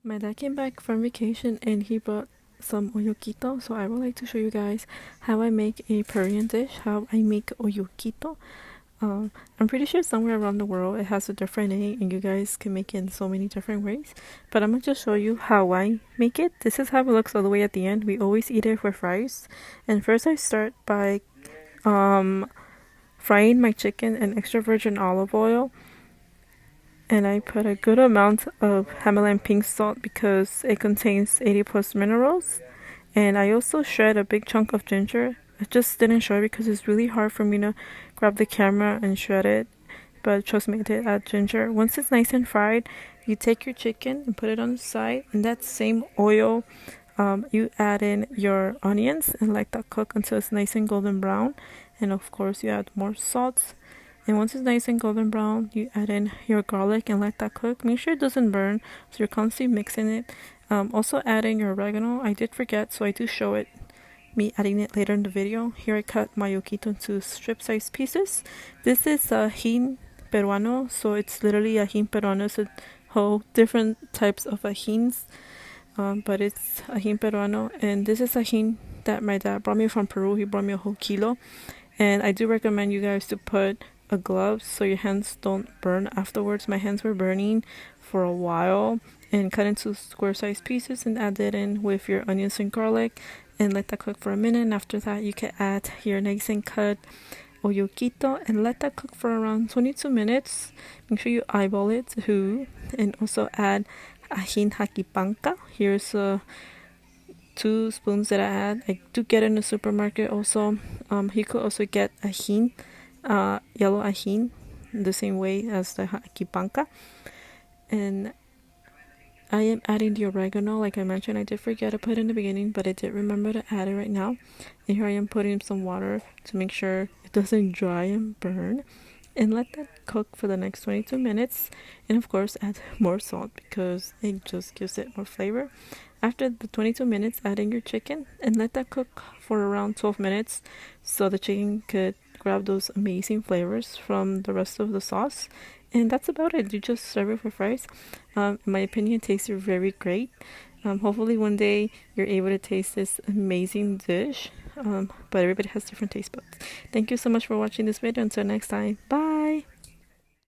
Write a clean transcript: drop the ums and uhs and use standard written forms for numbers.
My dad came back from vacation and he brought some olluquito, so I would like to show you guys how I make a Peruvian dish, how I make olluquito. I'm pretty sure somewhere around the world it has a different name and you guys can make it in so many different ways, but I'm gonna just show you how I make it. This is how it looks all the way at the end. We always eat it with rice, and first I start by frying my chicken in extra virgin olive oil, and I put a good amount of Himalayan pink salt because it contains 80 plus minerals. And I also shred a big chunk of ginger. I just didn't show it because it's really hard for me to grab the camera and shred it. But trust me, I did add ginger. Once it's nice and fried, you take your chicken and put it on the side. In that same oil, you add in your onions and let that cook until it's nice and golden brown. And of course, you add more salt. And once it's nice and golden brown, you add in your garlic and let that cook. Make sure it doesn't burn, so you're constantly mixing it. Also adding your oregano. I did forget, so I do show it, me adding it later in the video. Here I cut my yoquito into strip-sized pieces. This is Ajin peruano, so it's literally Ajin peruano. It's a whole different types of ajins, but it's Ajin peruano. And this is Ajin that my dad brought me from Peru. He brought me a whole kilo. And I do recommend you guys to put a glove so your hands don't burn afterwards. My hands were burning for a while. And cut into square sized pieces and add it in with your onions and garlic and let that cook for a minute. And after that, you can add your nice and cut olluquito and let that cook for around 22 minutes. Make sure you eyeball it too, and also add Ajin panca. Here's 2 spoons that I add. I do get in the supermarket also. You could also get Ajin, yellow Ajin, the same way as the panca. And I am adding the oregano, like I mentioned. I did forget to put in the beginning, but I did remember to add it right now. And here I am putting some water to make sure it doesn't dry and burn. And let that cook for the next 22 minutes. And of course, add more salt because it just gives it more flavor. After the 22 minutes, add in your chicken and let that cook for around 12 minutes so the chicken could grab those amazing flavors from the rest of the sauce. And that's about it. You just serve it with rice. In my opinion, it tastes very great. Hopefully one day you're able to taste this amazing dish. But everybody has different taste buds. Thank you so much for watching this video. Until next time, bye.